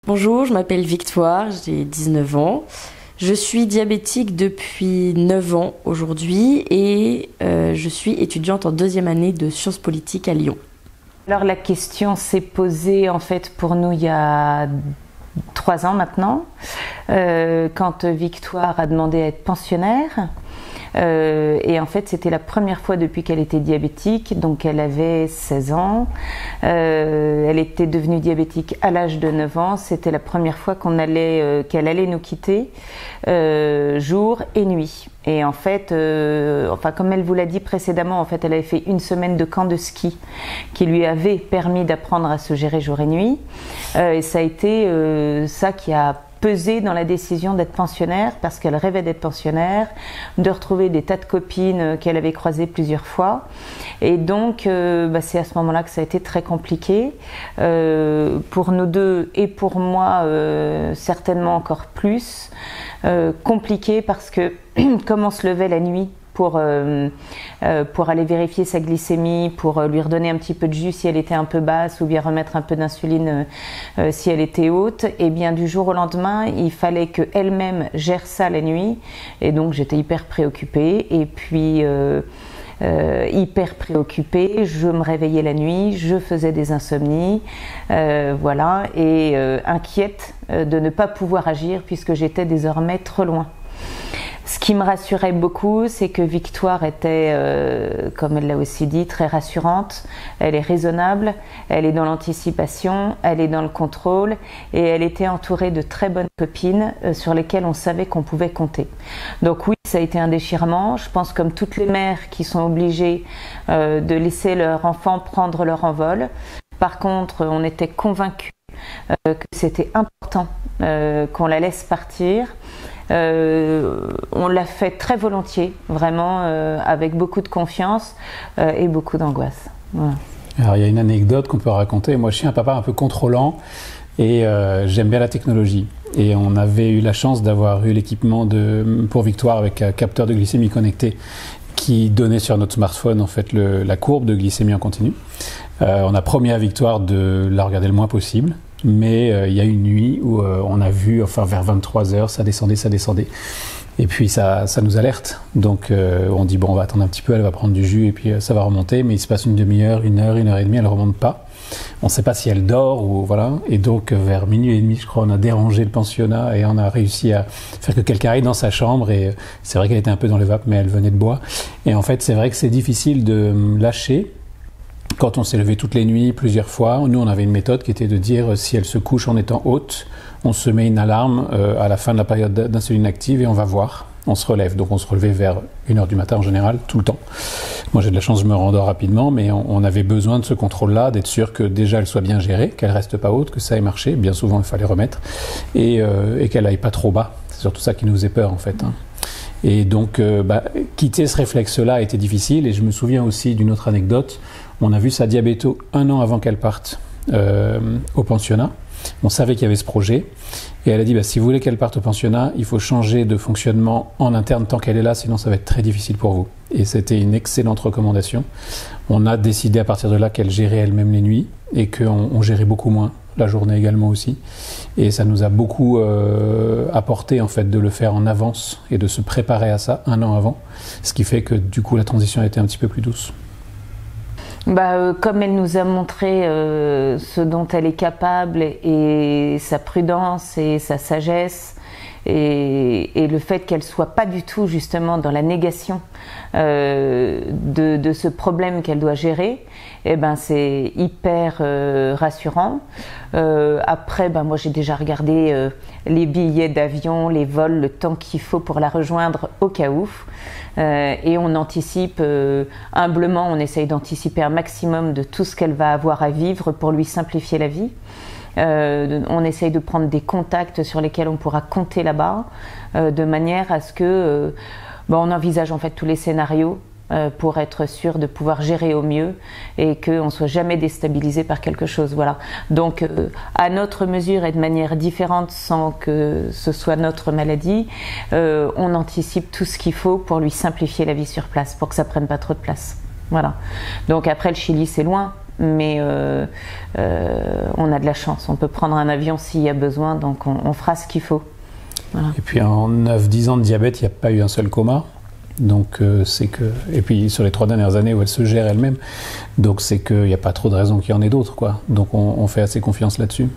Bonjour, je m'appelle Victoire, j'ai 19 ans. Je suis diabétique depuis 9 ans aujourd'hui et je suis étudiante en deuxième année de sciences politiques à Lyon. Alors la question s'est posée en fait pour nous il y a 3 ans maintenant, quand Victoire a demandé à être pensionnaire. Et en fait c'était la première fois depuis qu'elle était diabétique, donc elle avait 16 ans, elle était devenue diabétique à l'âge de 9 ans, c'était la première fois qu'elle allait nous quitter jour et nuit. Et en fait, comme elle vous l'a dit précédemment, en fait elle avait fait une semaine de camp de ski qui lui avait permis d'apprendre à se gérer jour et nuit, et ça a été ça qui a pesé dans la décision d'être pensionnaire, parce qu'elle rêvait d'être pensionnaire, de retrouver des tas de copines qu'elle avait croisées plusieurs fois. Et donc c'est à ce moment-là que ça a été très compliqué pour nous deux et pour moi certainement encore plus compliqué, parce que comme on se levait la nuit pour aller vérifier sa glycémie, pour lui redonner un petit peu de jus si elle était un peu basse, ou bien remettre un peu d'insuline si elle était haute, et bien du jour au lendemain il fallait qu'elle-même gère ça la nuit, et donc j'étais hyper préoccupée, et puis hyper préoccupée, je me réveillais la nuit, je faisais des insomnies, voilà, et inquiète de ne pas pouvoir agir puisque j'étais désormais trop loin. Ce qui me rassurait beaucoup, c'est que Victoire était, comme elle l'a aussi dit, très rassurante. Elle est raisonnable, elle est dans l'anticipation, elle est dans le contrôle, et elle était entourée de très bonnes copines sur lesquelles on savait qu'on pouvait compter. Donc oui, ça a été un déchirement. Je pense comme toutes les mères qui sont obligées de laisser leur enfant prendre leur envol. Par contre, on était convaincus que c'était important qu'on la laisse partir. On l'a fait très volontiers, vraiment avec beaucoup de confiance et beaucoup d'angoisse. Voilà. Alors il y a une anecdote qu'on peut raconter. Moi je suis un papa un peu contrôlant et j'aime bien la technologie. Et on avait eu la chance d'avoir eu l'équipement pour Victoire avec un capteur de glycémie connecté qui donnait sur notre smartphone en fait la courbe de glycémie en continu. On a promis à Victoire de la regarder le moins possible. Mais il y a une nuit où on a vu, vers 23h, ça descendait. Et puis ça nous alerte. Donc on dit, bon, on va attendre un petit peu, elle va prendre du jus et puis ça va remonter. Mais il se passe une demi-heure, une heure et demie, elle ne remonte pas. On ne sait pas si elle dort ou voilà. Et donc vers minuit et demi, je crois, on a dérangé le pensionnat et on a réussi à faire que quelqu'un aille dans sa chambre. Et c'est vrai qu'elle était un peu dans les vapes, mais elle venait de bois. Et en fait, c'est vrai que c'est difficile de lâcher. Quand on s'est levé toutes les nuits, plusieurs fois, nous on avait une méthode qui était de dire si elle se couche en étant haute, on se met une alarme à la fin de la période d'insuline active et on va voir, on se relève. Donc on se relevait vers 1h du matin en général, tout le temps. Moi j'ai de la chance, je me rendors rapidement, mais on avait besoin de ce contrôle-là, d'être sûr que déjà elle soit bien gérée, qu'elle reste pas haute, que ça ait marché. Bien souvent il fallait remettre et qu'elle aille pas trop bas. C'est surtout ça qui nous faisait peur en fait. Et donc quitter ce réflexe-là a été difficile, et je me souviens aussi d'une autre anecdote. On a vu sa diabéto 1 an avant qu'elle parte au pensionnat. On savait qu'il y avait ce projet. Et elle a dit, si vous voulez qu'elle parte au pensionnat, il faut changer de fonctionnement en interne tant qu'elle est là, sinon ça va être très difficile pour vous. Et c'était une excellente recommandation. On a décidé à partir de là qu'elle gérait elle-même les nuits et qu'on gérait beaucoup moins la journée également aussi. Et ça nous a beaucoup apporté en fait de le faire en avance et de se préparer à ça 1 an avant. Ce qui fait que du coup la transition a été un petit peu plus douce. Comme elle nous a montré ce dont elle est capable, et sa prudence et sa sagesse, et le fait qu'elle soit pas du tout justement dans la négation de ce problème qu'elle doit gérer, c'est hyper rassurant. Après, moi j'ai déjà regardé les billets d'avion, les vols, le temps qu'il faut pour la rejoindre au cas où. Et on anticipe humblement, on essaye d'anticiper un maximum de tout ce qu'elle va avoir à vivre pour lui simplifier la vie. On essaye de prendre des contacts sur lesquels on pourra compter là-bas, de manière à ce que on envisage en fait tous les scénarios pour être sûr de pouvoir gérer au mieux et qu'on ne soit jamais déstabilisé par quelque chose. Voilà. Donc à notre mesure et de manière différente, sans que ce soit notre maladie, on anticipe tout ce qu'il faut pour lui simplifier la vie sur place, pour que ça prenne pas trop de place. Voilà. Donc après le Chili c'est loin, mais on a de la chance. On peut prendre un avion s'il y a besoin, donc on fera ce qu'il faut. Voilà. Et puis en 9-10 ans de diabète, il n'y a pas eu un seul coma. Donc c'est que... Et puis sur les 3 dernières années où elle se gère elle-même, donc c'est qu'il n'y a pas trop de raisons qu'il y en ait d'autres, quoi. Donc on fait assez confiance là-dessus.